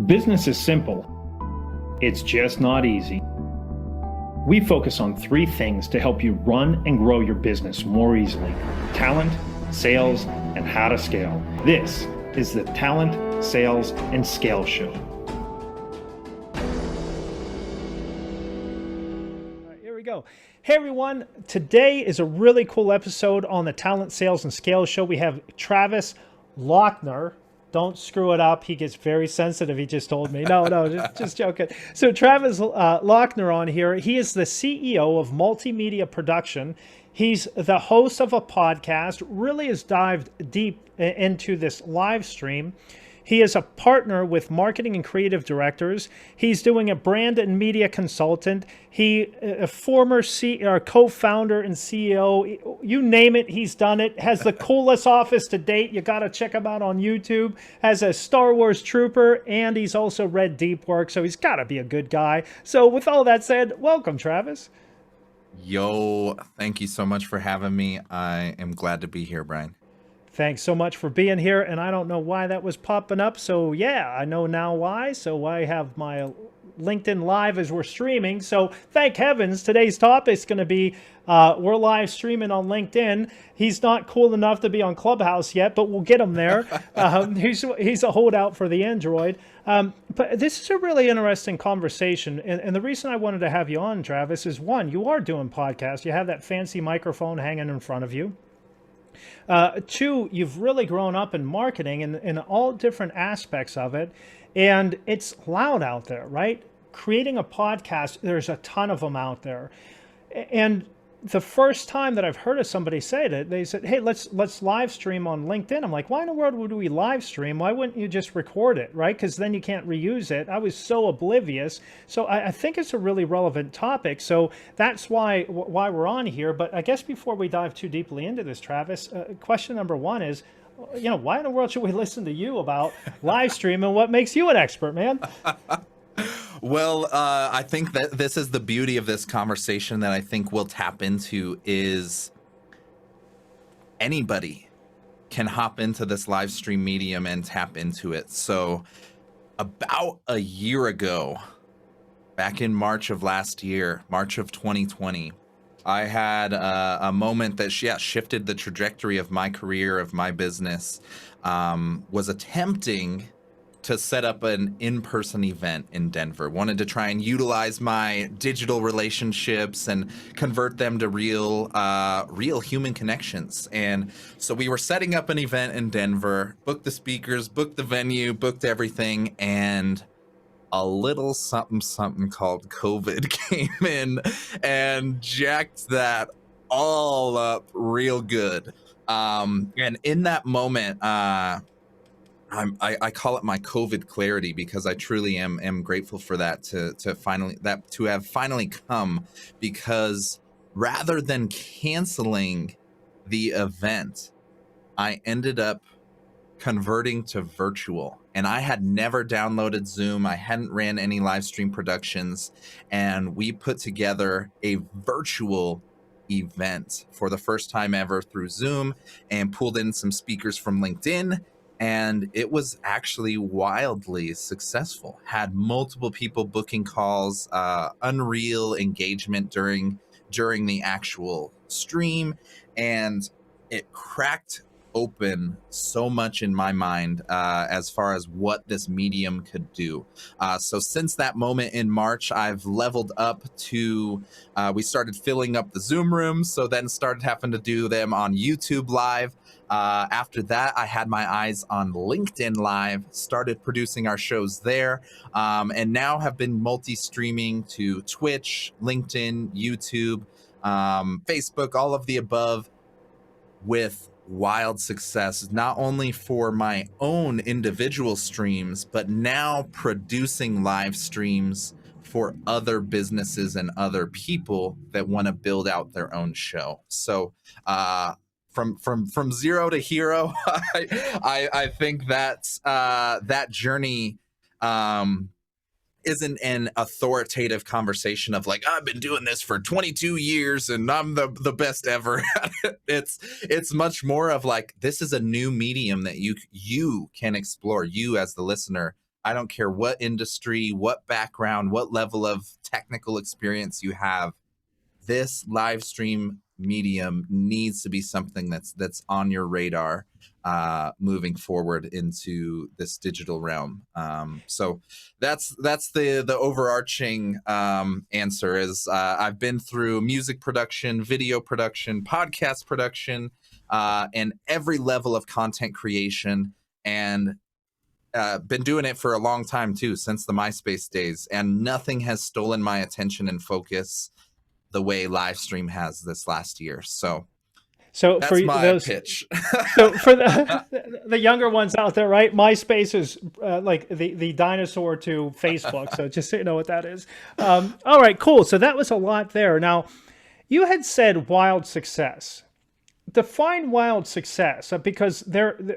Business is simple. It's just not easy. We focus on 3 things to help you run and grow your business more easily: talent, sales, and how to scale. This is the Talent, Sales, and Scale Show. Here we go. Hey everyone, today is a really cool episode on the Talent, Sales, and Scale Show. We have Travis Lachner. Don't screw it up. He gets very sensitive. He just told me. No, just joking. So Travis Lachner on here. He is the CEO of Multimedia Production. He's the host of a podcast, really has dived deep into this live stream. He is a partner with marketing and creative directors. He's doing a brand and media consultant. He, a former co-founder and CEO, you name it, he's done it. Has the coolest office to date. You got to check him out on YouTube. Has a Star Wars trooper, and he's also read deep work, so he's got to be a good guy. So with all that said, welcome, Travis. Yo, thank you so much for having me. I am glad to be here, Bryan. Thanks so much for being here, and I don't know why that was popping up, so yeah, I know now why. So I have my LinkedIn Live as we're streaming, so thank heavens today's topic is going to be we're live streaming on LinkedIn. He's not cool enough to be on Clubhouse yet, but we'll get him there. He's a holdout for the Android. But this is a really interesting conversation, and the reason I wanted to have you on, Travis, is one, you are doing podcasts. You have that fancy microphone hanging in front of you. 2, you've really grown up in marketing in all different aspects of it, and it's loud out there, right? Creating a podcast, there's a ton of them out there. And the first time that I've heard of somebody say that, they said, hey, let's live stream on LinkedIn. I'm like, why in the world would we live stream? Why wouldn't you just record it, right? Because then you can't reuse it. I was so oblivious. So I think it's a really relevant topic. So that's why we're on here. But I guess before we dive too deeply into this, Travis, question number 1 is, why in the world should we listen to you about live stream, and what makes you an expert, man? Well, I think that this is the beauty of this conversation that I think we'll tap into is anybody can hop into this live stream medium and tap into it. So about a year ago, back in March of last year, March of 2020, I had a moment that shifted the trajectory of my career, of my business, was attempting to set up an in-person event in Denver. Wanted to try and utilize my digital relationships and convert them to real human connections. And so we were setting up an event in Denver, booked the speakers, booked the venue, booked everything, and a little something called COVID came in and jacked that all up real good. And in that moment, I call it my COVID clarity, because I truly am grateful for that to have finally come, because rather than canceling the event, I ended up converting to virtual. And I had never downloaded Zoom. I hadn't ran any live stream productions, and we put together a virtual event for the first time ever through Zoom, and pulled in some speakers from LinkedIn. And it was actually wildly successful. Had multiple people booking calls, unreal engagement during the actual stream, and it cracked open so much in my mind as far as what this medium could do. So since that moment in March, I've leveled up to, we started filling up the Zoom rooms, so then started having to do them on YouTube Live. After that, I had my eyes on LinkedIn Live, started producing our shows there, and now have been multi-streaming to Twitch, LinkedIn, YouTube, Facebook, all of the above, with wild success, not only for my own individual streams, but now producing live streams for other businesses and other people that want to build out their own show. So, from zero to hero, I think that's that journey isn't an authoritative conversation of like, I've been doing this for 22 years and I'm the best ever. It's much more of like, this is a new medium that you can explore, you as the listener I don't care what industry, what background, what level of technical experience you have, this live stream medium needs to be something that's on your radar moving forward into this digital realm. So that's the overarching answer is I've been through music production, video production, podcast production, and every level of content creation, and been doing it for a long time too, since the MySpace days, and nothing has stolen my attention and focus the way Livestream has this last year. So So for that's my those, pitch. so for the younger ones out there, right? MySpace is like the dinosaur to Facebook. So just so you know what that is. All right, cool. So that was a lot there. Now, you had said wild success. Define wild success, because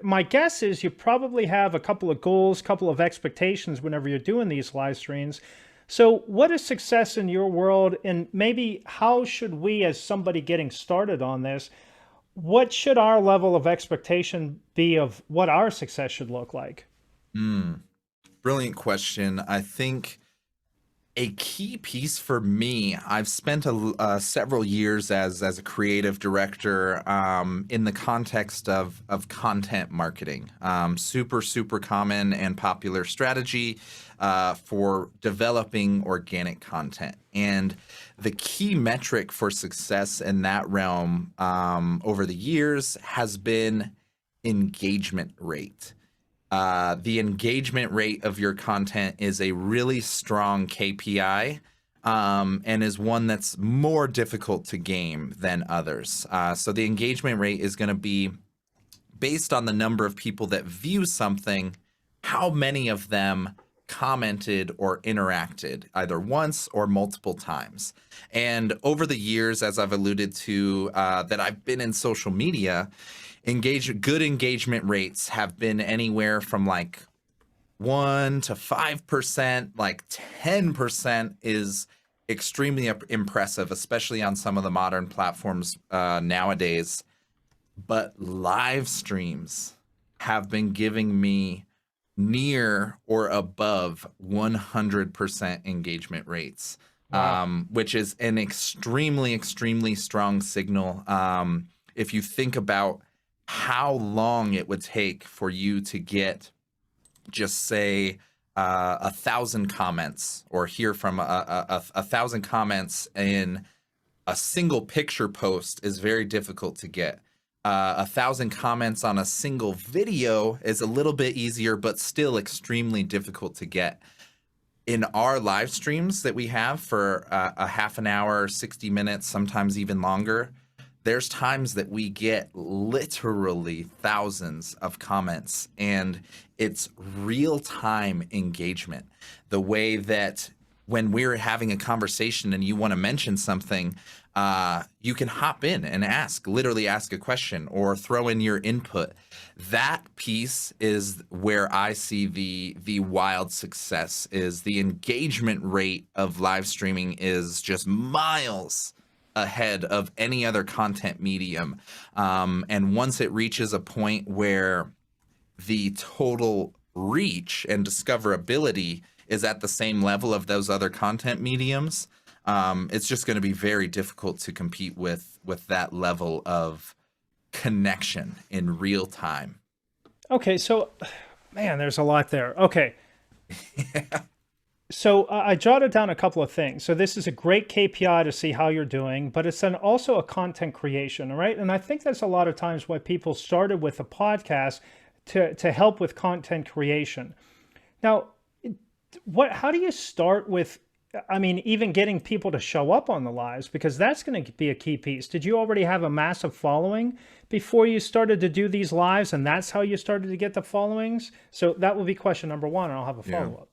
my guess is you probably have a couple of goals, couple of expectations whenever you're doing these live streams. So what is success in your world, and maybe how should we, as somebody getting started on this, what should our level of expectation be of what our success should look like? Brilliant question. I think a key piece for me, I've spent several years as a creative director in the context of content marketing. Super common and popular strategy for developing organic content. And the key metric for success in that realm over the years has been engagement rate. The engagement rate of your content is a really strong KPI and is one that's more difficult to game than others. So the engagement rate is going to be based on the number of people that view something, how many of them commented or interacted either once or multiple times. And over the years, as I've alluded to, that I've been in social media, good engagement rates have been anywhere from like 1 to 5%, like 10% is extremely impressive, especially on some of the modern platforms nowadays. But live streams have been giving me near or above 100% engagement rates, Wow. which is an extremely strong signal. If you think about how long it would take for you to get, just say, 1,000 comments, or hear from a 1,000 comments in a single picture post is very difficult to get. 1,000 comments on a single video is a little bit easier, but still extremely difficult to get. In our live streams that we have for a half an hour, 60 minutes, sometimes even longer, there's times that we get literally thousands of comments, and it's real-time engagement. The way that when we're having a conversation and you want to mention something, you can hop in and literally ask a question or throw in your input. That piece is where I see the wild success. Is the engagement rate of live streaming is just miles ahead of any other content medium. And once it reaches a point where the total reach and discoverability is at the same level of those other content mediums, it's just going to be very difficult to compete with that level of connection in real time. Okay, so, man, there's a lot there. Okay. So I jotted down a couple of things. So this is a great KPI to see how you're doing, but it's then also a content creation, all right? And I think that's a lot of times why people started with a podcast to help with content creation. Now, how do you start with, I mean, even getting people to show up on the lives, because that's going to be a key piece. Did you already have a massive following before you started to do these lives, and that's how you started to get the followings? So that will be question number one, and I'll have a follow-up.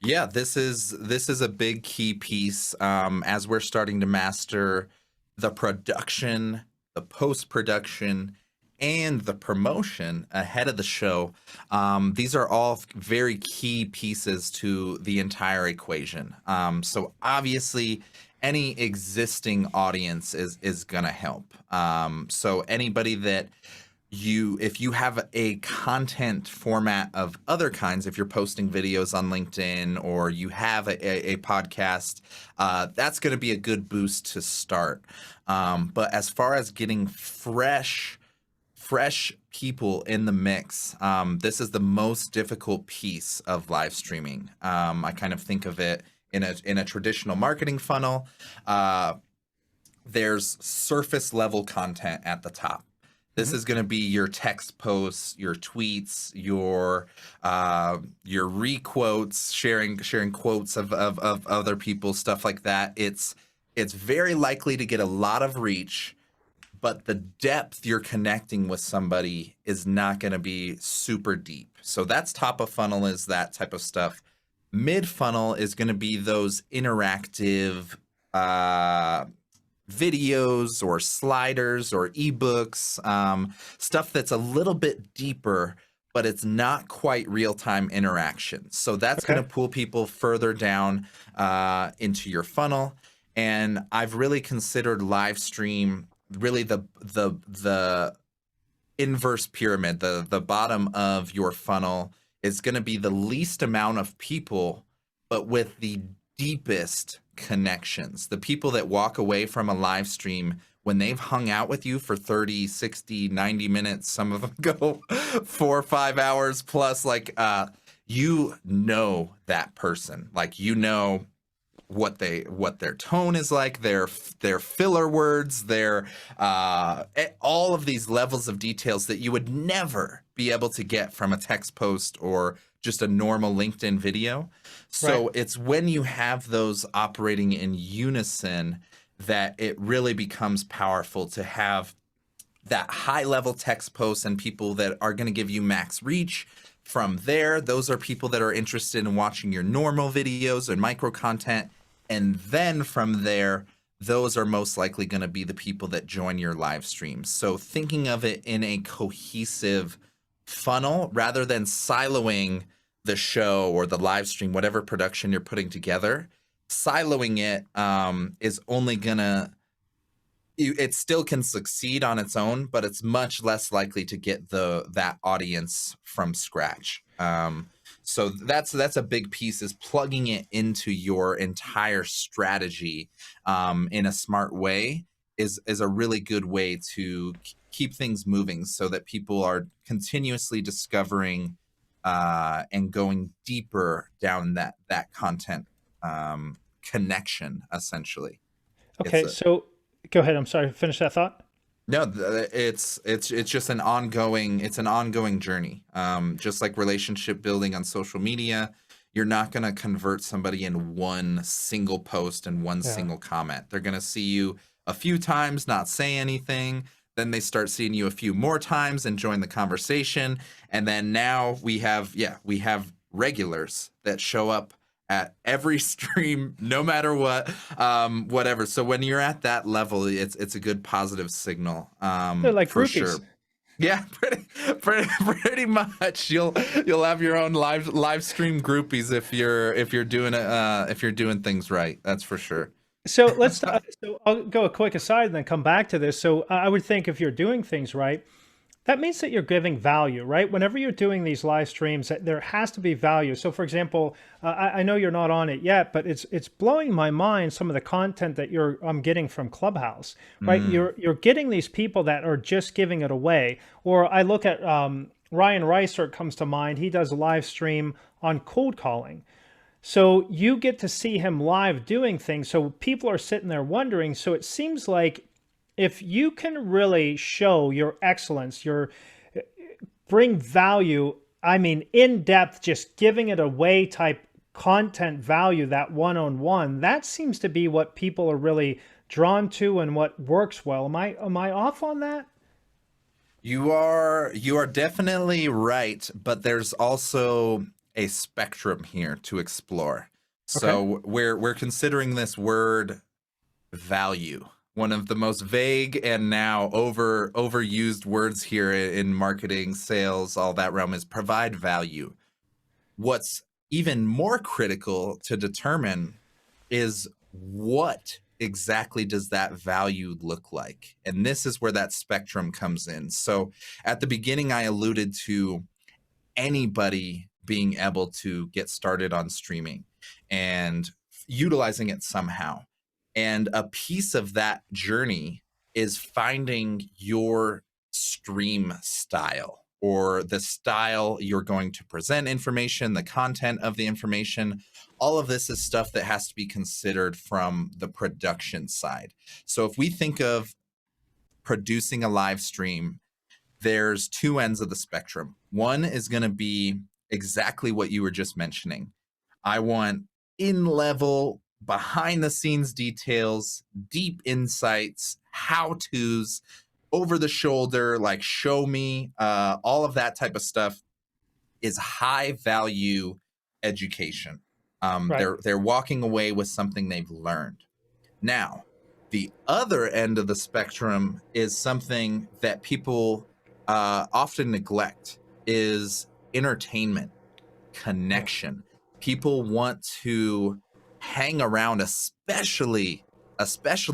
Yeah, this is a big key piece as we're starting to master the production, the post-production, and the promotion ahead of the show. These are all very key pieces to the entire equation. So obviously, any existing audience is going to help. So anybody that if you have a content format of other kinds, if you're posting videos on LinkedIn or you have a podcast, that's going to be a good boost to start. But as far as getting fresh people in the mix, this is the most difficult piece of live streaming. I kind of think of it in a traditional marketing funnel. There's surface level content at the top. This is going to be your text posts, your tweets, your requotes, sharing quotes of other people, stuff like that. It's very likely to get a lot of reach, but the depth you're connecting with somebody is not going to be super deep. So that's top of funnel, is that type of stuff. Mid funnel is going to be those interactive videos or sliders or ebooks, stuff that's a little bit deeper, but it's not quite real-time interaction. So that's going to pull people further down into your funnel. And I've really considered live stream really the inverse pyramid. The bottom of your funnel is going to be the least amount of people, but with the deepest connections. The people that walk away from a live stream when they've hung out with you for 30, 60, 90 minutes, some of them go 4 or 5 hours plus, like you know that person. Like, you know what their tone is like, their filler words, their all of these levels of details that you would never be able to get from a text post or just a normal LinkedIn video. So it's when you have those operating in unison that it really becomes powerful to have that high level text posts and people that are going to give you max reach. From there, those are people that are interested in watching your normal videos and micro content. And then from there, those are most likely going to be the people that join your live streams. So thinking of it in a cohesive funnel rather than siloing the show or the live stream, whatever production you're putting together, siloing it is only gonna, it still can succeed on its own, but it's much less likely to get that audience from scratch. So that's a big piece, is plugging it into your entire strategy in a smart way is a really good way to keep things moving so that people are continuously discovering and going deeper down that content connection, essentially. Okay, so go ahead. I'm sorry. Finish that thought. No, it's just an ongoing journey. Just like relationship building on social media, you're not going to convert somebody in one single post and one single comment. They're going to see you a few times, not say anything. Then they start seeing you a few more times and join the conversation. And then now we have regulars that show up at every stream, no matter what, whatever. So when you're at that level, it's a good positive signal. They're like for groupies. Sure. Yeah, pretty much. You'll have your own live stream groupies if you're doing things right. That's for sure. So let's. So I'll go a quick aside and then come back to this. So I would think if you're doing things right, that means that you're giving value, right? Whenever you're doing these live streams, there has to be value. So, for example, I know you're not on it yet, but it's blowing my mind some of the content that I'm getting from Clubhouse, right? You're getting these people that are just giving it away. Or I look at Ryan Reiser comes to mind. He does a live stream on cold calling. So you get to see him live doing things. So people are sitting there wondering. So it seems like if you can really show your excellence, bring value, I mean, in depth, just giving it away type content value, that one-on-one, that seems to be what people are really drawn to and what works well. Am I off on that? You are definitely right, but there's also a spectrum here to explore. So we're considering this word value, one of the most vague and now overused words here in marketing, sales, all that realm, is provide value. What's even more critical to determine is what exactly does that value look like? And this is where that spectrum comes in. So at the beginning, I alluded to anybody being able to get started on streaming and utilizing it somehow. And a piece of that journey is finding your stream style, or the style you're going to present information, the content of the information. All of this is stuff that has to be considered from the production side. So if we think of producing a live stream, there's two ends of the spectrum. One is going to be exactly what you were just mentioning. I want in-level, behind-the-scenes details, deep insights, how-tos, over the shoulder, like show me, all of that type of stuff is high value education. Right. They're walking away with something they've learned. Now, the other end of the spectrum is something that people often neglect, is entertainment, connection. People want to hang around, especially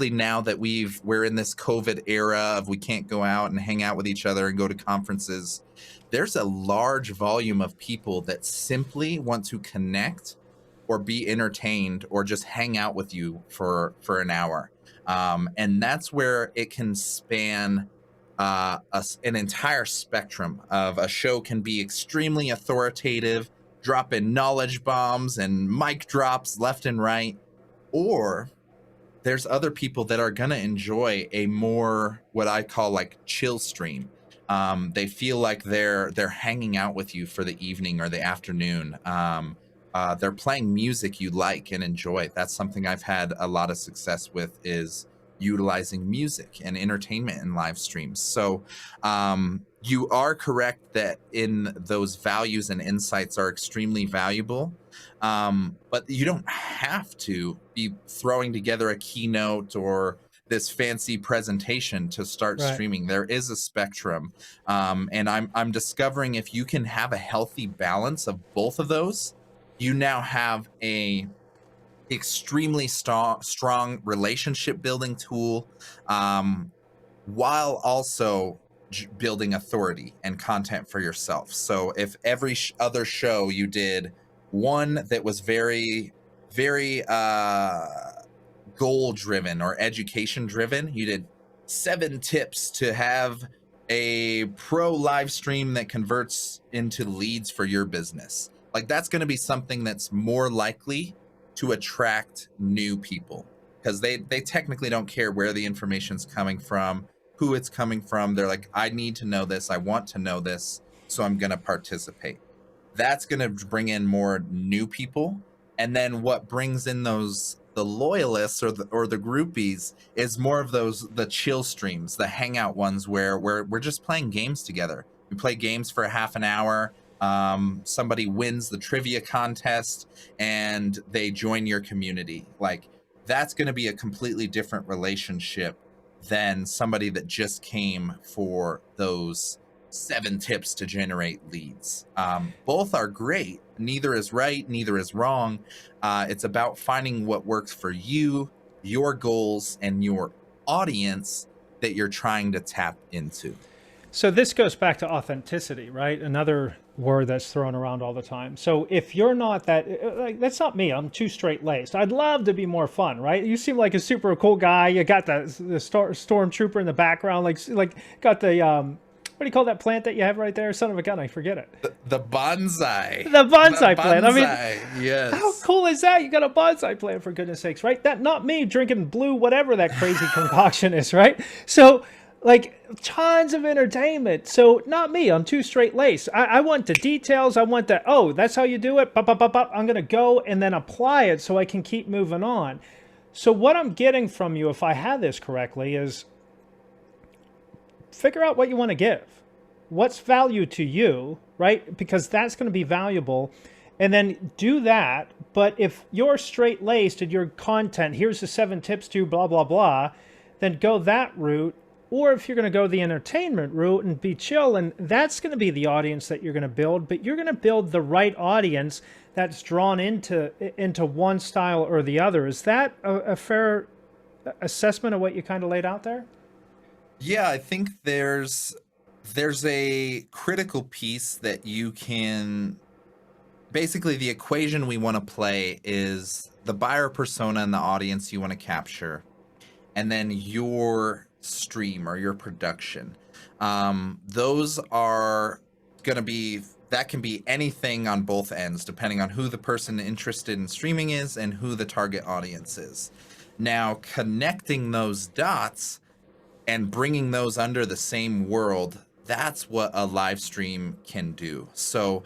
now that we're in this COVID era of we can't go out and hang out with each other and go to conferences. There's a large volume of people that simply want to connect or be entertained or just hang out with you for an hour. And that's where it can span an entire spectrum of a show. Can be extremely authoritative, drop in knowledge bombs and mic drops left and right, or there's other people that are going to enjoy a more, what I call, like, chill stream. They feel like they're hanging out with you for the evening or the afternoon. They're playing music you like and enjoy. That's something I've had a lot of success with, is utilizing music and entertainment in live streams. So you are correct that in those values and insights are extremely valuable. But you don't have to be throwing together a keynote or this fancy presentation to start streaming. There is a spectrum. And I'm discovering if you can have a healthy balance of both of those, you now have a extremely strong relationship building tool, while also building authority and content for yourself. So if every other show you did one that was very, very goal driven or education driven, you did 7 tips to have a pro live stream that converts into leads for your business. Like, that's going to be something that's more likely to attract new people, because they technically don't care where the information's coming from, who it's coming from. They're like, I need to know this, I want to know this, so I'm going to participate. That's going to bring in more new people. And then what brings in the loyalists or the groupies is more of the chill streams, the hangout ones where we're just playing games together. We play games for half an hour. Somebody wins the trivia contest and they join your community. Like, that's going to be a completely different relationship than somebody that just came for those 7 tips to generate leads. Both are great. Neither is right, neither is wrong. It's about finding what works for you, your goals, and your audience that you're trying to tap into. So this goes back to authenticity, right? Another word that's thrown around all the time. So if you're not that, like, that's not me. I'm too straight-laced. I'd love to be more fun, right? You seem like a super cool guy. You got the stormtrooper in the background, like got the what do you call that plant that you have right there? Son of a gun, I forget it. The bonsai. The bonsai plant. I mean, yes. How cool is that? You got a bonsai plant, for goodness sakes, right? That, not me drinking blue, whatever that crazy concoction is, right? So, like, tons of entertainment. So not me. I'm too straight-laced. I want the details. I want the, oh, that's how you do it. Bop, bop, bop, bop. I'm going to go and then apply it so I can keep moving on. So what I'm getting from you, if I have this correctly, is figure out what you want to give. What's value to you, right? Because that's going to be valuable. And then do that. But if you're straight-laced and your content, here's the 7 tips to blah, blah, blah, then go that route. Or if you're going to go the entertainment route and be chill, and that's going to be the audience that you're going to build, but you're going to build the right audience that's drawn into one style or the other. Is that a fair assessment of what you kind of laid out there? Yeah, I think there's a critical piece that you can basically, the equation we want to play is the buyer persona and the audience you want to capture, and then your stream or your production. Those are going to be, that can be anything on both ends, depending on who the person interested in streaming is and who the target audience is. Now, connecting those dots and bringing those under the same world, that's what a live stream can do. So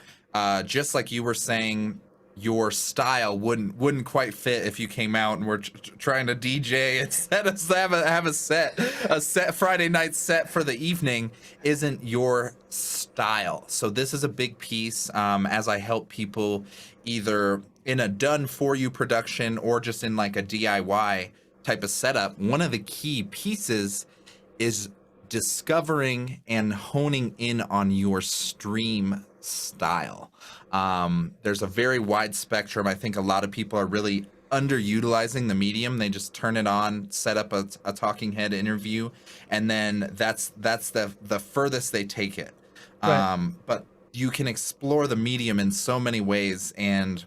just like you were saying, your style wouldn't quite fit if you came out and were trying to DJ instead of have a set Friday night set for the evening isn't your style. So this is a big piece as I help people either in a done for you production or just in like a DIY type of setup. One of the key pieces is discovering and honing in on your stream style. There's a very wide spectrum. I think a lot of people are really underutilizing the medium. They just turn it on, set up a talking head interview, and then that's the furthest they take it. Right. But you can explore the medium in so many ways and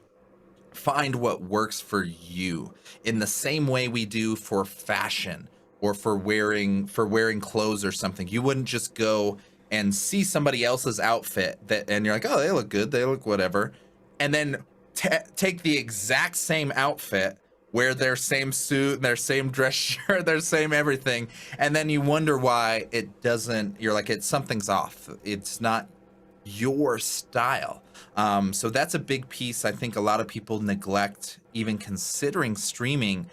find what works for you in the same way we do for fashion or for wearing clothes or something. You wouldn't just go and see somebody else's outfit and you're like, oh, they look good, they look whatever, and then take the exact same outfit, wear their same suit, their same dress shirt, their same everything, and then you wonder why it doesn't. You're like, something's off. It's not your style. So that's a big piece. I think a lot of people neglect even considering streaming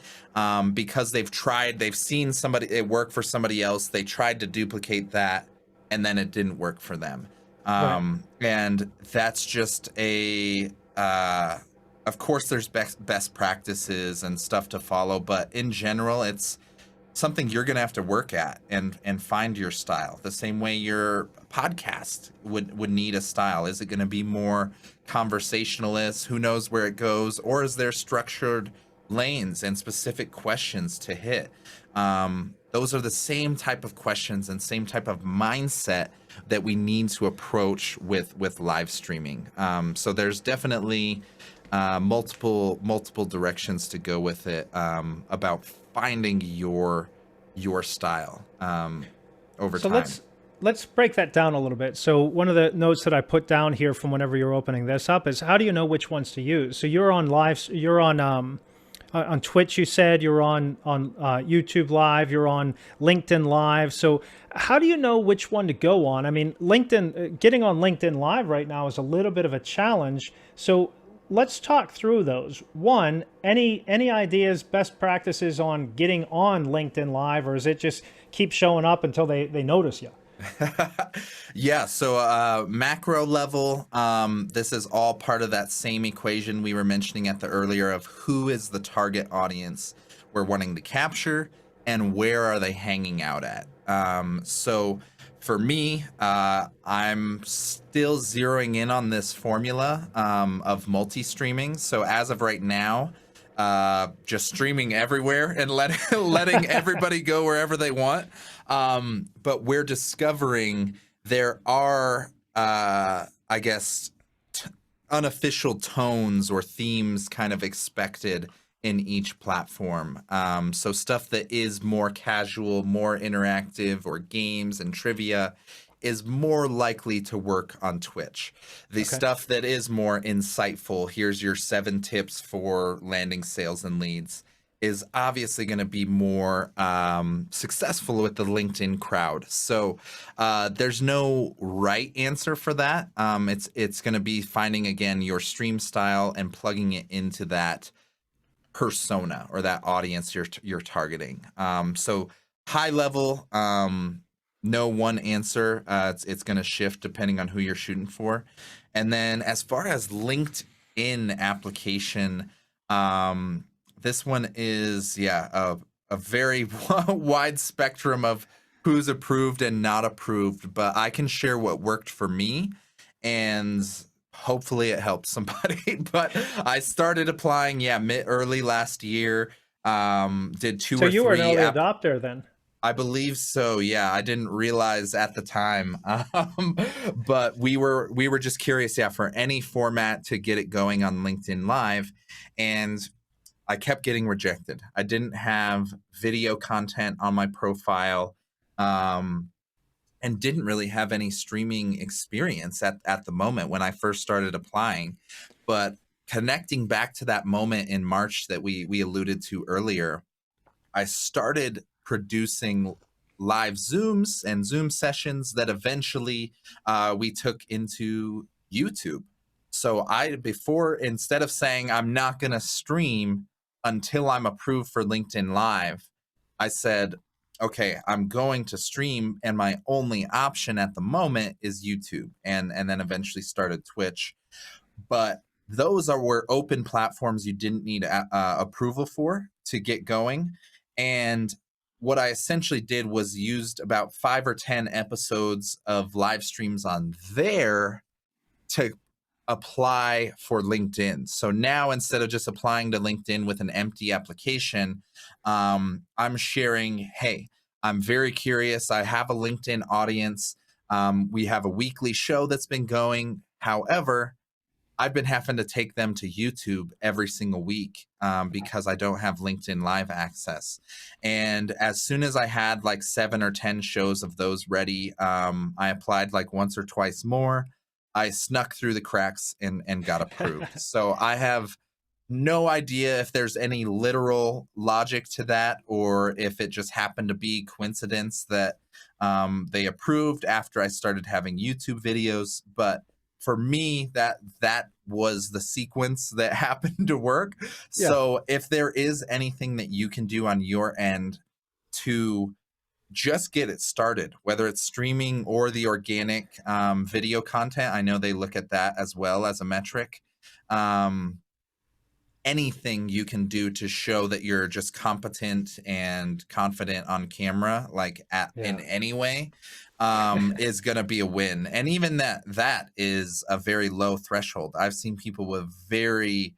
because they've seen it work for somebody else. They tried to duplicate that and then it didn't work for them. Right. And that's just of course there's best practices and stuff to follow, but in general, it's something you're going to have to work at and find your style. The same way your podcast would need a style. Is it going to be more conversationalist? Who knows where it goes? Or is there structured lanes and specific questions to hit? Those are the same type of questions and same type of mindset that we need to approach with live streaming. So there's definitely multiple directions to go with it about finding your style over time. So let's break that down a little bit. So one of the notes that I put down here from whenever you're opening this up is, how do you know which ones to use? So you're on Twitch, you said you're on YouTube Live, you're on LinkedIn Live. So how do you know which one to go on? I mean, getting on LinkedIn Live right now is a little bit of a challenge. So let's talk through those. One, any ideas, best practices on getting on LinkedIn Live, or is it just keep showing up until they notice you? Yeah, so macro level, this is all part of that same equation we were mentioning at the earlier of who is the target audience we're wanting to capture and where are they hanging out at. So for me, I'm still zeroing in on this formula of multi-streaming. So as of right now, just streaming everywhere and letting everybody go wherever they want. But we're discovering there are, I guess, unofficial tones or themes kind of expected in each platform. So stuff that is more casual, more interactive, or games and trivia is more likely to work on Twitch. The stuff that is more insightful, here's your 7 tips for landing sales and leads, is obviously going to be more successful with the LinkedIn crowd. So there's no right answer for that. It's going to be finding, again, your stream style and plugging it into that persona or that audience you're targeting. So high level, no one answer. It's going to shift depending on who you're shooting for. And then as far as LinkedIn application, this one is, a very wide spectrum of who's approved and not approved, but I can share what worked for me and hopefully it helps somebody. But I started applying, early last year. Did two So or you were an three early adopter then. I believe so. Yeah, I didn't realize at the time, but we were just curious, yeah, for any format to get it going on LinkedIn Live, and I kept getting rejected. I didn't have video content on my profile, um, and didn't really have any streaming experience at the moment when I first started applying. But connecting back to that moment in March that we alluded to earlier, I started producing live Zooms and Zoom sessions that eventually we took into YouTube. So before, instead of saying I'm not going to stream until I'm approved for LinkedIn Live, I said, okay, I'm going to stream, and my only option at the moment is YouTube, and then eventually started Twitch. But those were open platforms you didn't need approval for to get going. And what I essentially did was used about 5 or 10 episodes of live streams on there to apply for LinkedIn. So now, instead of just applying to LinkedIn with an empty application, I'm sharing, hey, I'm very curious. I have a LinkedIn audience. We have a weekly show that's been going. However, I've been having to take them to YouTube every single week because I don't have LinkedIn Live access. And as soon as I had like 7 or 10 shows of those ready, I applied like once or twice more. I snuck through the cracks and got approved. So I have no idea if there's any literal logic to that, or if it just happened to be coincidence that they approved after I started having YouTube videos. But for me, that was the sequence that happened to work. Yeah. So if there is anything that you can do on your end to just get it started, whether it's streaming or the organic video content, I know they look at that as well as a metric. Anything you can do to show that you're just competent and confident on camera, like in Yeah. any way, is going to be a win. And even that is a very low threshold. I've seen people with very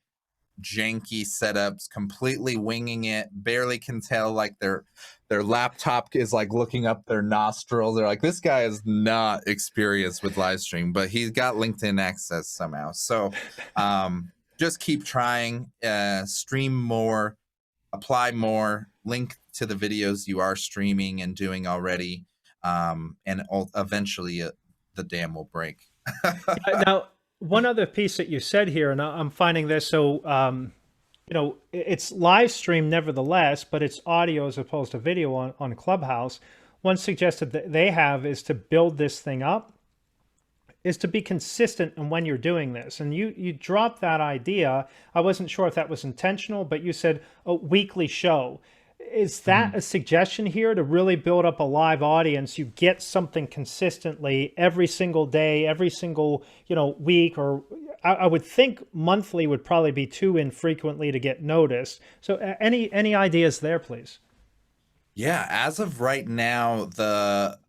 janky setups, completely winging it, barely can tell, like their laptop is like looking up their nostrils. They're like, this guy is not experienced with live stream, but he's got LinkedIn access somehow. So just keep trying, stream more, apply more, link to the videos you are streaming and doing already, and eventually the dam will break. Now, one other piece that you said here, and I'm finding this, so it's live stream nevertheless, but it's audio as opposed to video on Clubhouse. One suggestion that they have is to build this thing up, is to be consistent in when you're doing this. And you dropped that idea. I wasn't sure if that was intentional, but you said a weekly show. Is that a suggestion here to really build up a live audience? You get something consistently every single day, every single, week, or I would think monthly would probably be too infrequently to get noticed. So any ideas there, please? Yeah, as of right now, the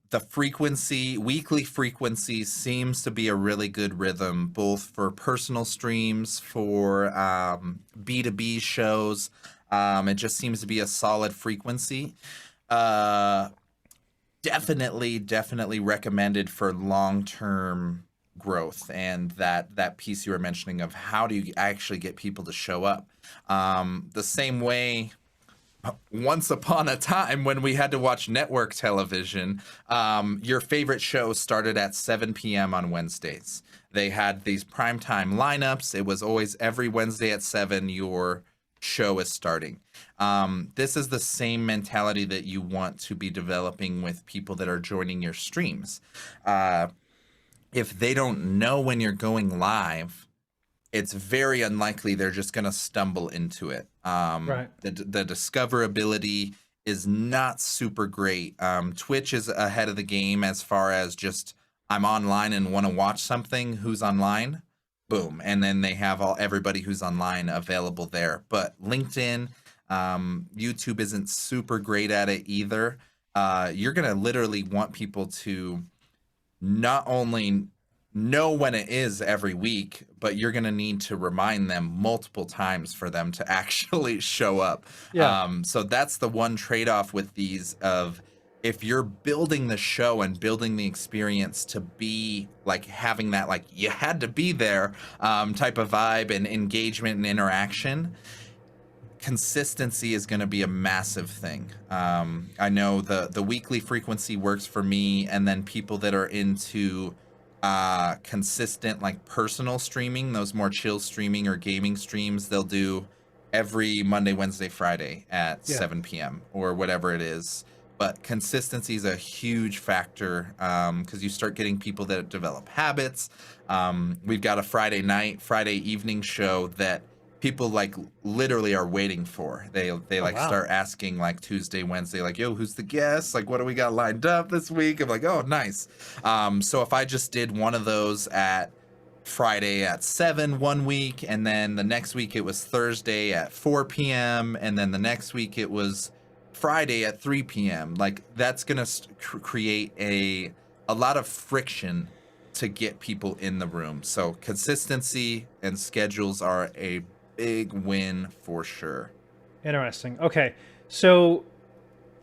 weekly frequency seems to be a really good rhythm, both for personal streams, for B2B shows. It just seems to be a solid frequency. Uh, definitely recommended for long-term growth, and that piece you were mentioning of how do you actually get people to show up. The same way once upon a time when we had to watch network television, your favorite show started at 7 p.m. on Wednesdays. They had these primetime lineups. It was always every Wednesday at 7, your show is starting. This is the same mentality that you want to be developing with people that are joining your streams. If they don't know when you're going live, it's very unlikely they're just going to stumble into it. Right. The discoverability is not super great. Twitch is ahead of the game as far as just, I'm online and want to watch something, who's online, boom, and then they have everybody who's online available there. But LinkedIn, YouTube isn't super great at it either. You're going to literally want people to not only know when it is every week, but you're going to need to remind them multiple times for them to actually show up. Yeah. So that's the one trade-off with these of, if you're building the show and building the experience to be like having that, like you had to be there type of vibe and engagement and interaction, consistency is going to be a massive thing. I know the weekly frequency works for me, and then people that are into consistent like personal streaming, those more chill streaming or gaming streams, they'll do every Monday, Wednesday, Friday at 7 p.m. or whatever it is. But consistency is a huge factor because you start getting people that develop habits. We've got a Friday evening show that people like literally are waiting for. They like start asking like Tuesday, Wednesday, like, yo, who's the guest? Like, what do we got lined up this week? I'm like, oh, nice. So if I just did one of those at Friday at 7 one week, and then the next week it was Thursday at 4 p.m., and then the next week it was Friday at 3 p.m., like that's gonna create a lot of friction to get people in the room. So consistency and schedules are a big win for sure. Interesting. Okay, so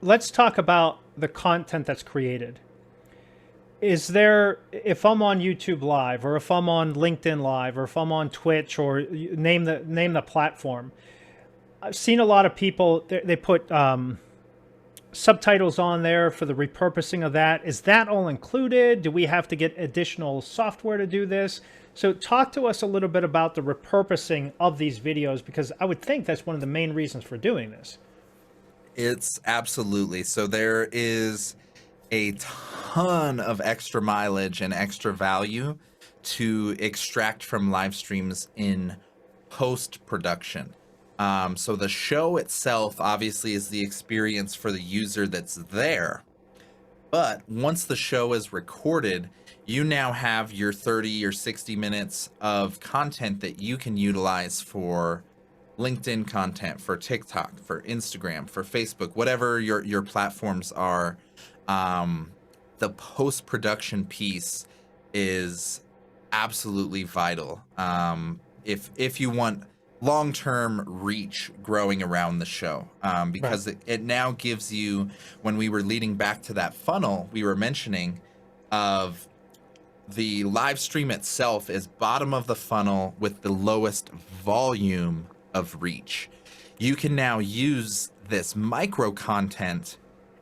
let's talk about the content that's created. Is there, if I'm on YouTube Live, or if I'm on LinkedIn Live, or if I'm on Twitch, or name the platform, I've seen a lot of people, they put subtitles on there for the repurposing of that. Is that all included? Do we have to get additional software to do this? So talk to us a little bit about the repurposing of these videos, because I would think that's one of the main reasons for doing this. It's absolutely. So there is a ton of extra mileage and extra value to extract from live streams in post-production. So the show itself obviously is the experience for the user that's there. But once the show is recorded, you now have your 30 or 60 minutes of content that you can utilize for LinkedIn content, for TikTok, for Instagram, for Facebook, whatever your platforms are. The post-production piece is absolutely vital. If you want long-term reach growing around the show, because it now gives you, when we were leading back to that funnel we were mentioning of the live stream itself is bottom of the funnel with the lowest volume of reach. You can now use this micro content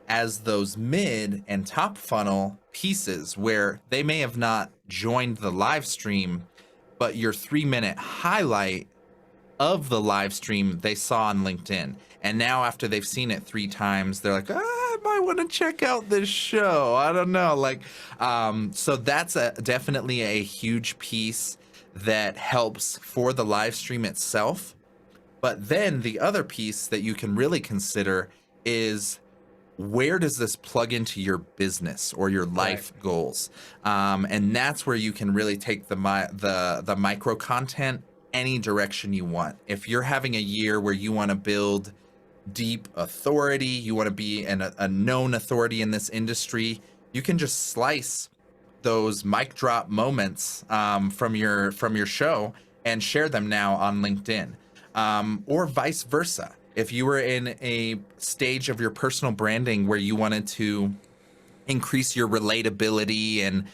as those mid and top funnel pieces where they may have not joined the live stream, but your 3-minute highlight of the live stream they saw on LinkedIn. And now after they've seen it 3 times, they're like, I might want to check out this show. I don't know. Like, so that's definitely a huge piece that helps for the live stream itself. But then the other piece that you can really consider is, where does this plug into your business or your life goals? And that's where you can really take the micro content any direction you want. If you're having a year where you want to build deep authority, you want to be a known authority in this industry, you can just slice those mic drop moments from your show and share them now on LinkedIn, or vice versa. If you were in a stage of your personal branding where you wanted to increase your relatability and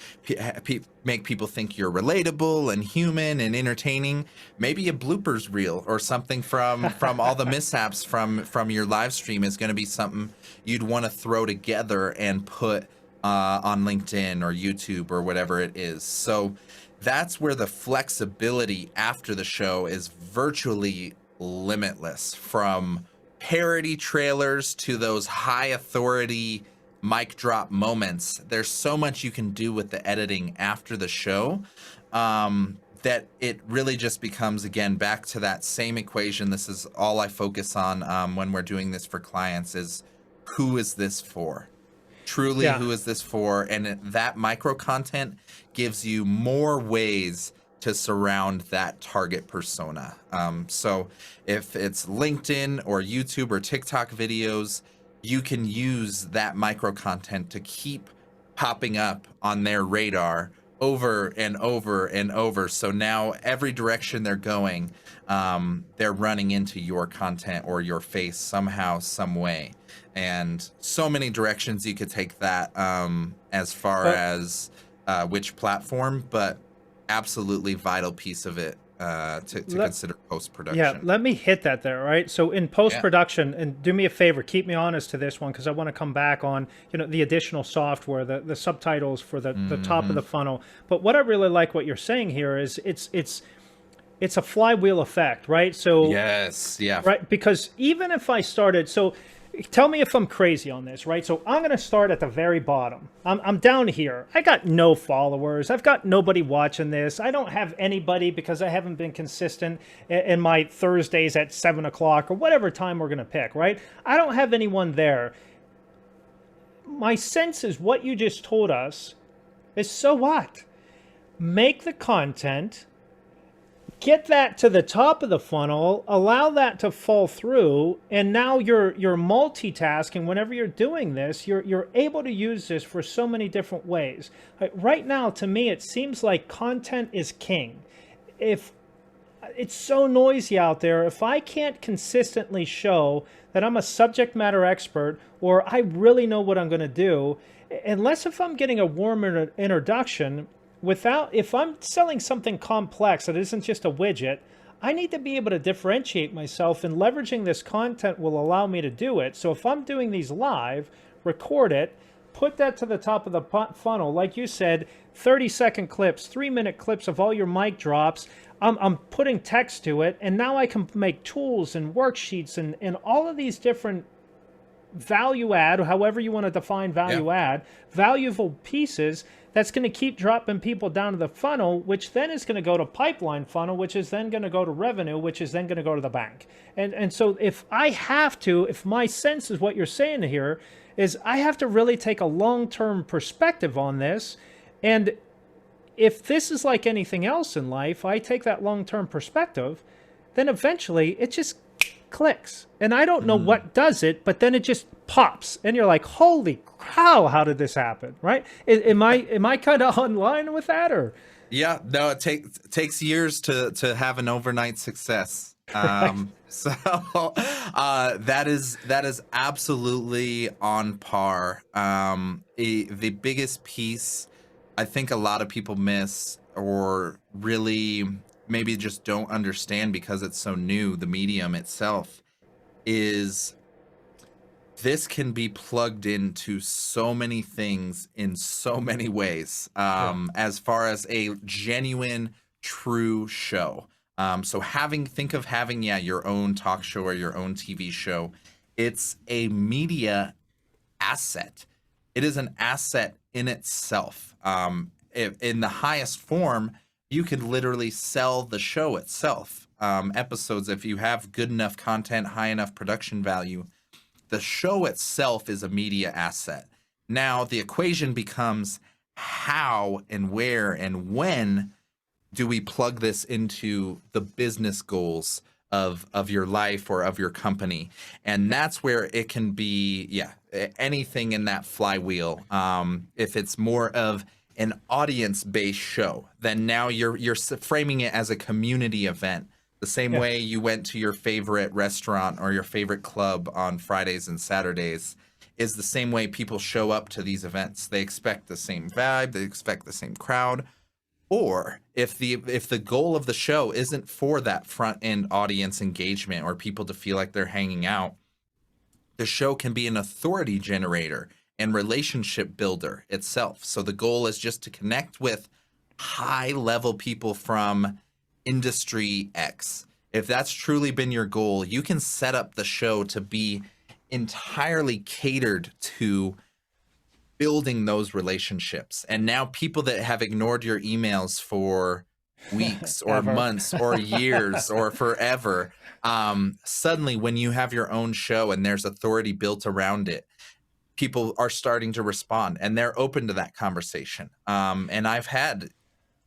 make people think you're relatable and human and entertaining, maybe a bloopers reel or something from all the mishaps from your live stream is going to be something you'd want to throw together and put on LinkedIn or YouTube or whatever it is. So that's where the flexibility after the show is virtually limitless, from parody trailers to those high authority mic drop moments. There's so much you can do with the editing after the show, that it really just becomes, again, back to that same equation. This is all I focus on when we're doing this for clients, is who is this for? Truly, who is this for? And that micro content gives you more ways to surround that target persona. So if it's LinkedIn or YouTube or TikTok videos, you can use that micro content to keep popping up on their radar over and over and over. So now every direction they're going, they're running into your content or your face somehow, some way. And so many directions you could take that, as far But as which platform, but absolutely vital piece of it, to let, consider yeah, post-production. let me hit that there, right? So in Yeah. post-production, and do me a favor, keep me honest to this one because I want to come back on, the additional software, the subtitles for the top of Hmm. the funnel. But what I really like what you're saying here is it's a flywheel effect, right? So Yes. Yeah. right, because even if I started, so tell me if I'm crazy on this, right? So I'm going to start at the very bottom. I'm down here. I got no followers. I've got nobody watching this. I don't have anybody because I haven't been consistent in my Thursdays at 7 o'clock or whatever time we're going to pick, right? I don't have anyone there. My sense is what you just told us is so what? Make the content, get that to the top of the funnel, allow that to fall through, and now you're multitasking. Whenever you're doing this, you're able to use this for so many different ways. Right now, to me, it seems like content is king. If it's so noisy out there, if I can't consistently show that I'm a subject matter expert or I really know what I'm going to do, unless if I'm getting a warm introduction, without, if I'm selling something complex that isn't just a widget, I need to be able to differentiate myself, and leveraging this content will allow me to do it. So if I'm doing these live, record it, put that to the top of the funnel. Like you said, 30-second clips, 3-minute clips of all your mic drops. I'm putting text to it, and now I can make tools and worksheets and all of these different value add, however you want to define Yeah. value add, valuable pieces that's going to keep dropping people down to the funnel, which then is going to go to pipeline funnel, which is then going to go to revenue, which is then going to go to the bank. And so if my sense is what you're saying here, is I have to really take a long-term perspective on this. And if this is like anything else in life, I take that long-term perspective, then eventually it just clicks. And I don't know Mm. what does it, but then it just pops. And you're like, holy cow, how did this happen? Right? Am I kind of online with that, or Yeah, no, it takes years to have an overnight success. right? So that is absolutely on par. The biggest piece I think a lot of people miss, or really maybe just don't understand because it's so new, the medium itself, is this can be plugged into so many things in so many ways, Yeah. as far as a genuine true show. So think of having, yeah, your own talk show or your own TV show. It's a media asset. It is an asset in itself. If, in the highest form, you could literally sell the show itself. Episodes, if you have good enough content, high enough production value, the show itself is a media asset. Now the equation becomes how and where and when do we plug this into the business goals of your life or of your company. And that's where it can be, yeah, anything in that flywheel. If it's more of an audience based show, then now you're framing it as a community event, the same Yeah. way you went to your favorite restaurant or your favorite club on Fridays and Saturdays. Is the same way people show up to these events. They expect the same vibe, they expect the same crowd. Or if the goal of the show isn't for that front end audience engagement or people to feel like they're hanging out, the show can be an authority generator and relationship builder itself. So the goal is just to connect with high level people from industry X. If that's truly been your goal, you can set up the show to be entirely catered to building those relationships. And now people that have ignored your emails for weeks or Ever. months or years or forever, suddenly when you have your own show and there's authority built around it, people are starting to respond and they're open to that conversation. And I've had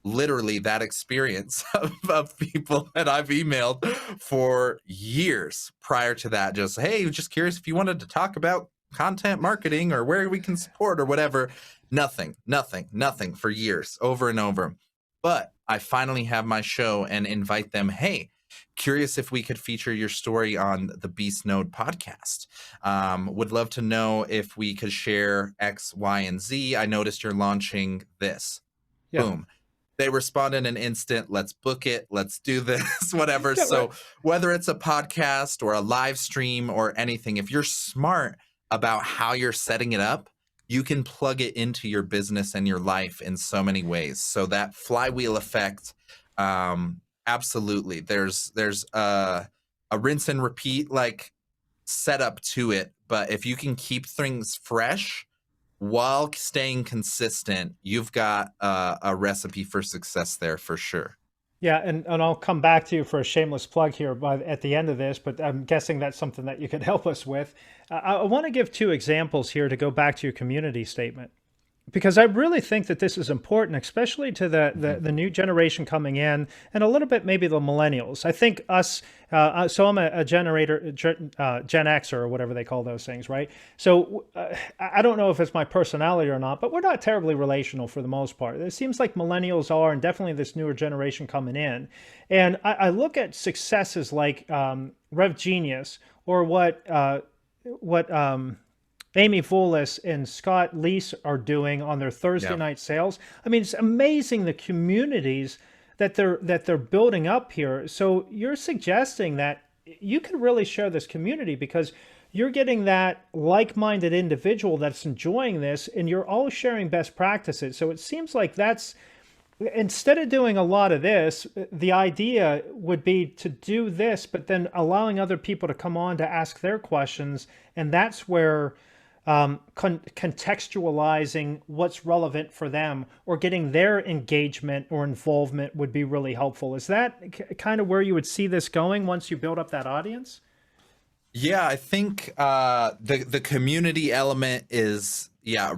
literally that experience of people that I've emailed for years prior to that. Just, hey, just curious if you wanted to talk about content marketing or where we can support or whatever. Nothing for years, over and over. But I finally have my show and invite them, hey, curious if we could feature your story on the Beast Node podcast. Would love to know if we could share X, Y, and Z. I noticed you're launching this. Yeah. Boom. They respond in an instant. Let's book it. Let's do this, whatever. Yeah, So right. whether it's a podcast or a live stream or anything, if you're smart about how you're setting it up, you can plug it into your business and your life in so many ways. So that flywheel effect, absolutely. There's a rinse and repeat like setup to it. But if you can keep things fresh while staying consistent, you've got a recipe for success there for sure. Yeah, and I'll come back to you for a shameless plug here at the end of this, but I'm guessing that's something that you could help us with. I want to give two examples here to go back to your community statement, because I really think that this is important, especially to the new generation coming in, and a little bit maybe the millennials. I think us, so I'm a Gen Xer or whatever they call those things, right? So I don't know if it's my personality or not, but we're not terribly relational for the most part. It seems like millennials are, and definitely this newer generation coming in. And I look at successes like Rev Genius or what Amy Volas and Scott Leese are doing on their Thursday night sales. I mean, it's amazing the communities that they're building up here. So you're suggesting that you can really share this community because you're getting that like-minded individual that's enjoying this, and you're all sharing best practices. So it seems like that's, instead of doing a lot of this, the idea would be to do this, but then allowing other people to come on to ask their questions. And that's where contextualizing what's relevant for them or getting their engagement or involvement would be really helpful. Is that kind of where you would see this going once you build up that audience? Yeah, I think the community element is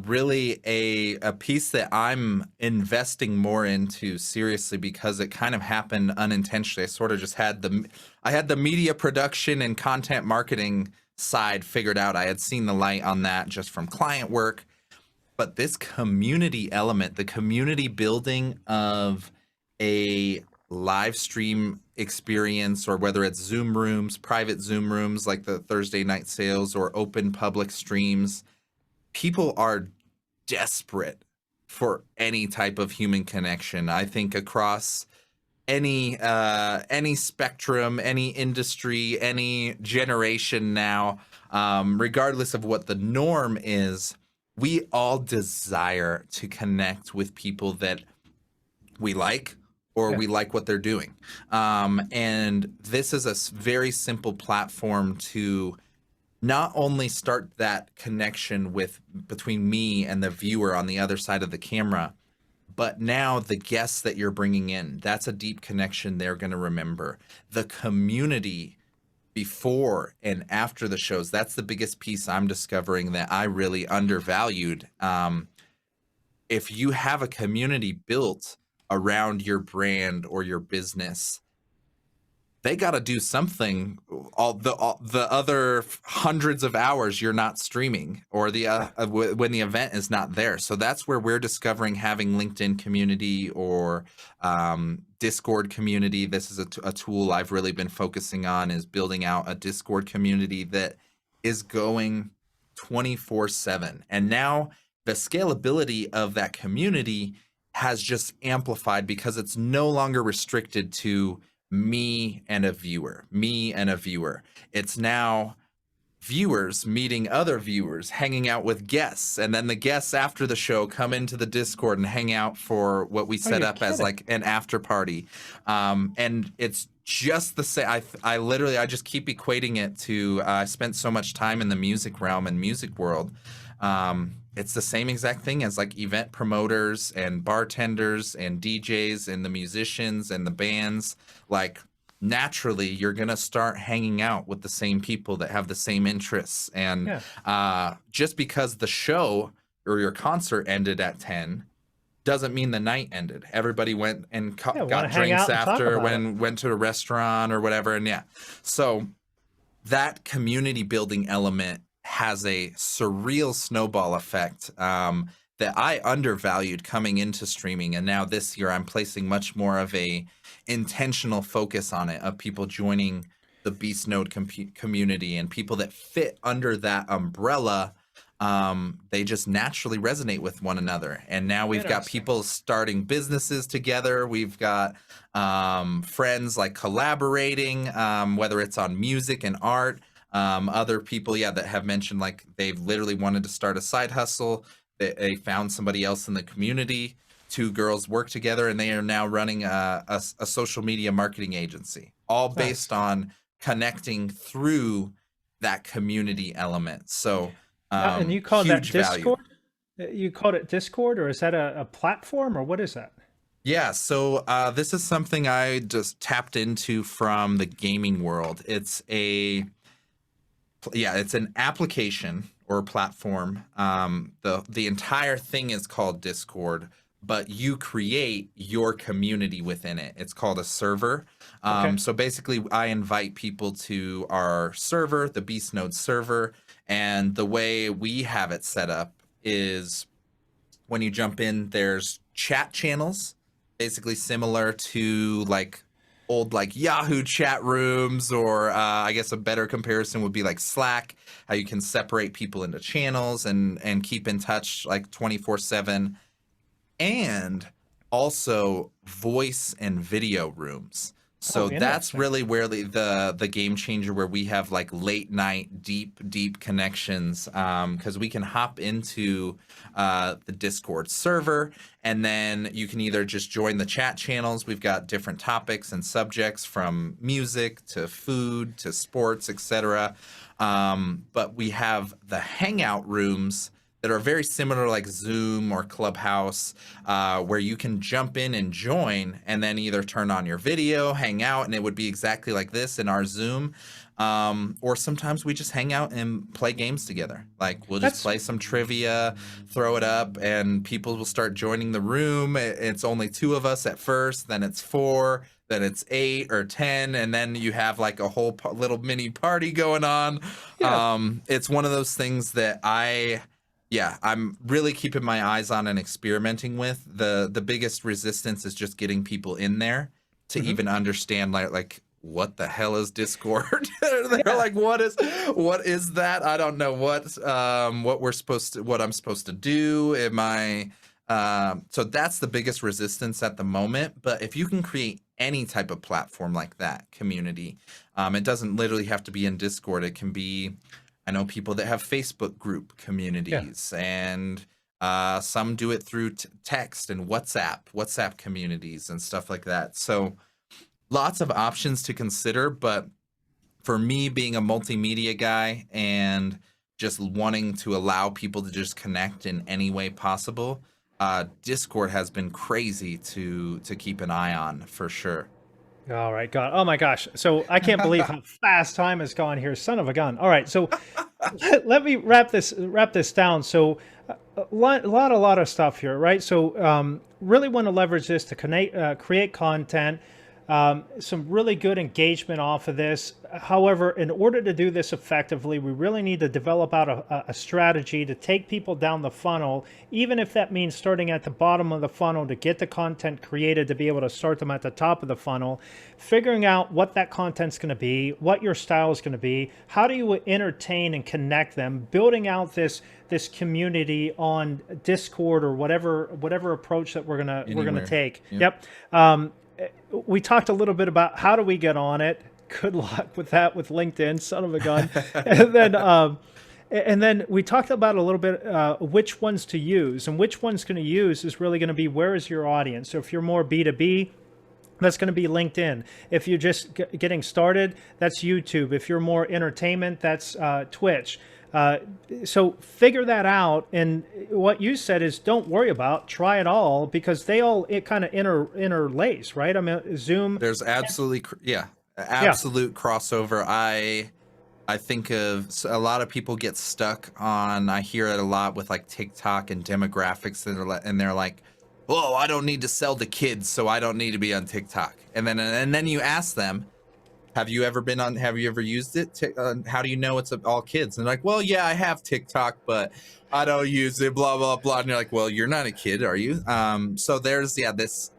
really a piece that I'm investing more into seriously, because it kind of happened unintentionally. I sort of just had the media production and content marketing side figured out. I had seen the light on that just from client work, but this community element, the community building of a live stream experience, or whether it's Zoom rooms, private Zoom rooms like the Thursday night sales, or open public streams, people are desperate for any type of human connection. I think across any spectrum, any industry, any generation now, regardless of what the norm is, we all desire to connect with people that we like, or we like what they're doing. And this is a very simple platform to not only start that connection between me and the viewer on the other side of the camera, but now the guests that you're bringing in, that's a deep connection they're going to remember. The community before and after the shows, that's the biggest piece I'm discovering that I really undervalued. If you have a community built around your brand or your business, they got to do something all the other hundreds of hours you're not streaming, or when the event is not there. So that's where we're discovering having LinkedIn community or Discord community. This is a tool I've really been focusing on, is building out a Discord community that is going 24/7. And now the scalability of that community has just amplified, because it's no longer restricted to me and a viewer. It's now viewers meeting other viewers, hanging out with guests, and then the guests after the show come into the Discord and hang out for what we set up as like an after party. And it's just the same. I just keep equating it to, I spent so much time in the music realm and music world. It's the same exact thing as like event promoters and bartenders and DJs and the musicians and the bands. Like, naturally, you're going to start hanging out with the same people that have the same interests. And just because the show or your concert ended at 10 doesn't mean the night ended. Everybody went and got drinks after, went to a restaurant or whatever. And so that community building element has a surreal snowball effect that I undervalued coming into streaming, and now this year I'm placing much more of a intentional focus on it, of people joining the Beast Node community, and people that fit under that umbrella. They just naturally resonate with one another, and now we've got people starting businesses together. We've got friends like collaborating, whether it's on music and art. Other people, yeah, that have mentioned like they've literally wanted to start a side hustle. They found somebody else in the community. Two girls work together, and they are now running a social media marketing agency, all based on connecting through that community element. So, and you call that Discord? Value. You called it Discord, or is that a platform, or what is that? Yeah, so this is something I just tapped into from the gaming world. It's an application or platform. The entire thing is called Discord, but you create your community within it. It's called a server. So basically, I invite people to our server, the Beast Node server, and the way we have it set up is when you jump in, there's chat channels, basically similar to like old like Yahoo chat rooms, or I guess a better comparison would be like Slack, how you can separate people into channels and keep in touch like 24/7, and also voice and video rooms. So that's really where the game changer, where we have like late night deep connections, because we can hop into the Discord server, and then you can either just join the chat channels. We've got different topics and subjects, from music to food to sports, etc. But we have the hangout rooms that are very similar, like Zoom or Clubhouse, where you can jump in and join, and then either turn on your video, hang out, and it would be exactly like this in our Zoom. Or sometimes we just hang out and play games together. Like we'll just play some trivia, throw it up, and people will start joining the room. It's only 2 of us at first, then it's 4, then it's 8 or 10, and then you have like a whole little mini party going on. Yeah. It's one of those things that I'm really keeping my eyes on and experimenting with. The biggest resistance is just getting people in there to even understand like what the hell is Discord? They're like, what is that? I don't know what I'm supposed to do. Am I so that's the biggest resistance at the moment. But if you can create any type of platform like that, community, it doesn't literally have to be in Discord. It can be, I know people that have Facebook group communities, and some do it through text and WhatsApp communities and stuff like that. So lots of options to consider. But for me, being a multimedia guy and just wanting to allow people to just connect in any way possible, Discord has been crazy to keep an eye on, for sure. All right, God. Oh my gosh. So I can't believe how fast time has gone here. Son of a gun. All right. So let me wrap this down. So a lot of stuff here, right? So really want to leverage this to create content. Some really good engagement off of this. However, in order to do this effectively, we really need to develop out a strategy to take people down the funnel, even if that means starting at the bottom of the funnel to get the content created, to be able to start them at the top of the funnel, figuring out what that content's going to be, what your style is going to be, how do you entertain and connect them, building out this community on Discord or whatever approach that we're gonna take. Yep. We talked a little bit about how do we get on it. Good luck with that with LinkedIn, son of a gun. and then we talked about a little bit which ones to use, and which ones going to use is really going to be, where is your audience? So if you're more B2B, that's going to be LinkedIn. If you're just getting started, that's YouTube. If you're more entertainment, that's Twitch. So figure that out. And what you said is, don't worry about, try it all, because it kind of interlace, right? I mean, Zoom. There's absolute crossover. I think of a lot of people get stuck on, I hear it a lot with like TikTok and demographics and they're like, oh, I don't need to sell to kids, so I don't need to be on TikTok. And then you ask them, Have you ever used it? How do you know it's all kids? And they're like, well, yeah, I have TikTok, but I don't use it, blah, blah, blah. And you're like, well, you're not a kid, are you? So there's, this,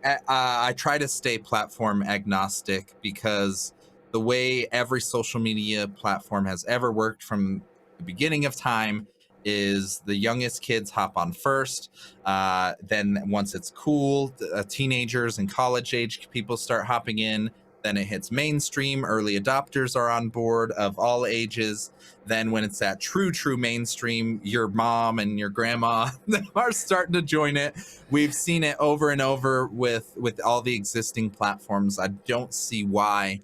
I try to stay platform agnostic because the way every social media platform has ever worked from the beginning of time is the youngest kids hop on first. Then once it's cool, teenagers and college age people start hopping in. Then it hits mainstream. Early adopters are on board of all ages. Then when it's that true mainstream, your mom and your grandma are starting to join it. We've seen it over and over with all the existing platforms. I don't see why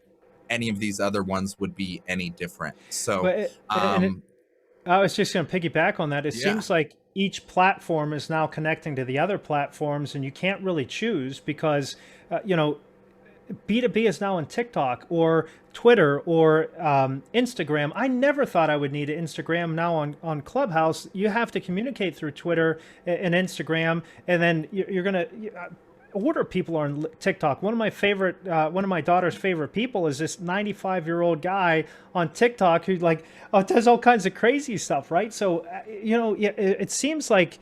any of these other ones would be any different. So, I was just going to piggyback on that. It Yeah. seems like each platform is now connecting to the other platforms, and you can't really choose because, B2B is now on TikTok or Twitter or Instagram. I never thought I would need Instagram. Now on Clubhouse, you have to communicate through Twitter and Instagram, and then you're going to order people on TikTok. One of my daughter's favorite people is this 95-year-old guy on TikTok who does all kinds of crazy stuff, right? So, it seems like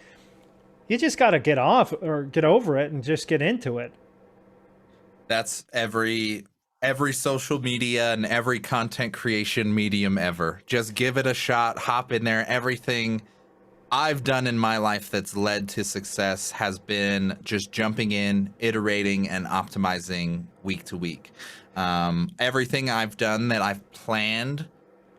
you just got to get over it and just get into it. That's every social media and every content creation medium ever. Just give it a shot, hop in there. Everything I've done in my life that's led to success has been just jumping in, iterating, and optimizing week to week. Everything I've done that I've planned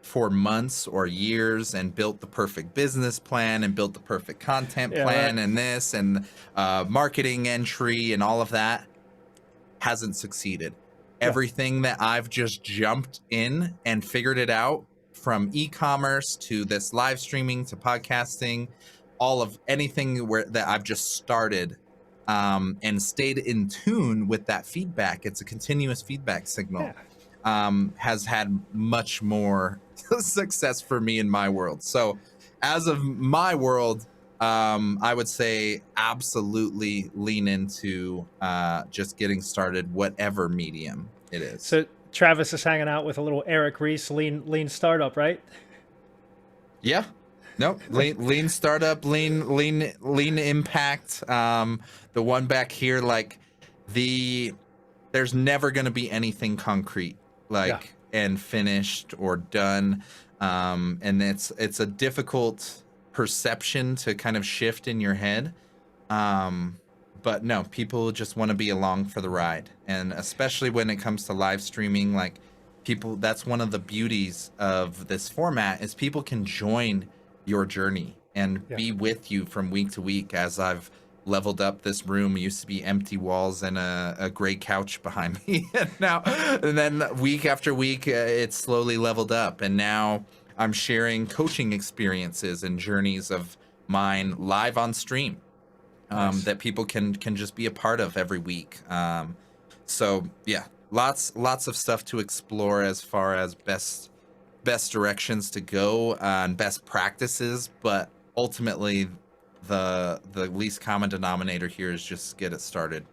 for months or years and built the perfect business plan and built the perfect content plan, right, and this and marketing entry and all of that hasn't succeeded. Yeah. Everything that I've just jumped in and figured it out, from e-commerce to this live streaming to podcasting, all of anything that I've just started and stayed in tune with that feedback. It's a continuous feedback signal. Yeah. Has had much more success for me in my world. So as of my world, I would say absolutely lean into just getting started, whatever medium it is. So Travis is hanging out with a little Eric Reese, lean startup, right? Yeah. Nope. Lean startup, lean impact. The one back here, there's never going to be anything concrete, and finished or done. And it's a difficult perception to kind of shift in your head. But no, people just want to be along for the ride. And especially when it comes to live streaming, that's one of the beauties of this format is people can join your journey and be with you from week to week. As I've leveled up this room, it used to be empty walls and a gray couch behind me. and then week after week, it's slowly leveled up. And now I'm sharing coaching experiences and journeys of mine live on stream. Nice. That people can just be a part of every week. So yeah, lots of stuff to explore as far as best directions to go and best practices. But ultimately, the least common denominator here is just get it started.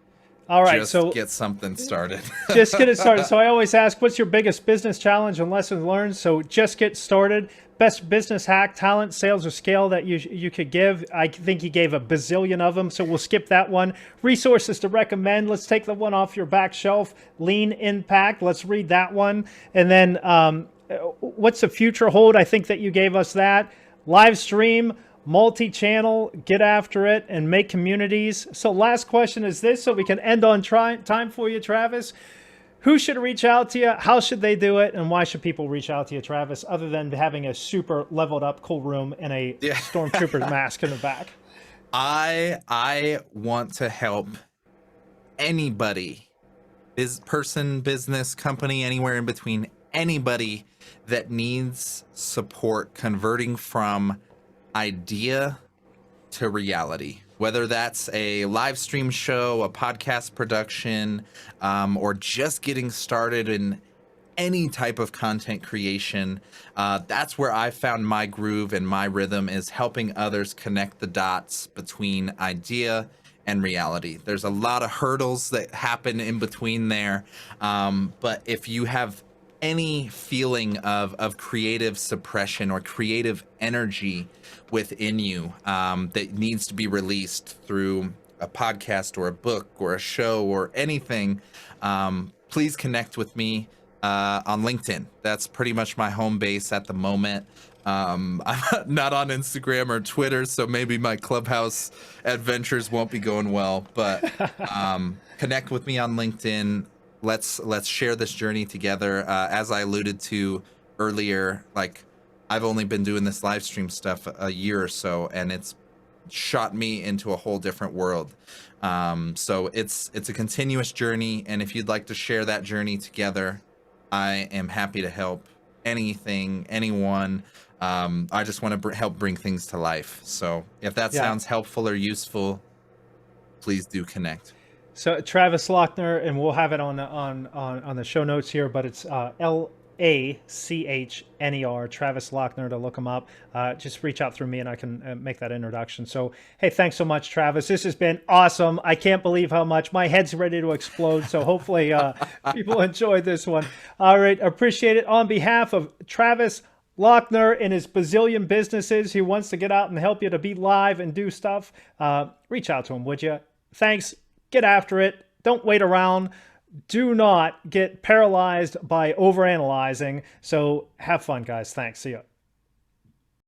All right, so get something started. Just get it started. So I always ask, what's your biggest business challenge and lessons learned? So just get started. Best business hack, talent, sales, or scale that you could give. I think you gave a bazillion of them, so we'll skip that one. Resources to recommend. Let's take the one off your back shelf. Lean impact. Let's read that one. And then what's the future hold? I think that you gave us that. Live stream, multi-channel, get after it, and make communities. So last question is this, so we can end on time for you, Travis. Who should reach out to you? How should they do it? And why should people reach out to you, Travis, other than having a super leveled up cool room and a stormtrooper mask in the back? I want to help anybody, business, company, anywhere in between, anybody that needs support converting from idea to reality, whether that's a live stream show, a podcast production, or just getting started in any type of content creation. That's where I found my groove and my rhythm, is helping others connect the dots between idea and reality. There's a lot of hurdles that happen in between there. But if you have any feeling of creative suppression or creative energy within you that needs to be released through a podcast or a book or a show or anything, please connect with me on LinkedIn. That's pretty much my home base at the moment. I'm not on Instagram or Twitter, so maybe my Clubhouse adventures won't be going well, but connect with me on LinkedIn. Let's share this journey together. As I alluded to earlier, like, I've only been doing this live stream stuff a year or so, and it's shot me into a whole different world. So it's a continuous journey, and if you'd like to share that journey together, I am happy to help anything, anyone. I just want to help bring things to life. So if that sounds helpful or useful, please do connect. So Travis Lachner, and we'll have it on the show notes here, but it's Lachner, Travis Lachner, to look him up. Just reach out through me and I can make that introduction. So, hey, thanks so much, Travis. This has been awesome. I can't believe how much. My head's ready to explode. So hopefully people enjoyed this one. All right. Appreciate it. On behalf of Travis Lachner and his bazillion businesses, he wants to get out and help you to be live and do stuff. Reach out to him, would you? Thanks. Get after it. Don't wait around. Do not get paralyzed by overanalyzing. So have fun, guys. Thanks. See ya.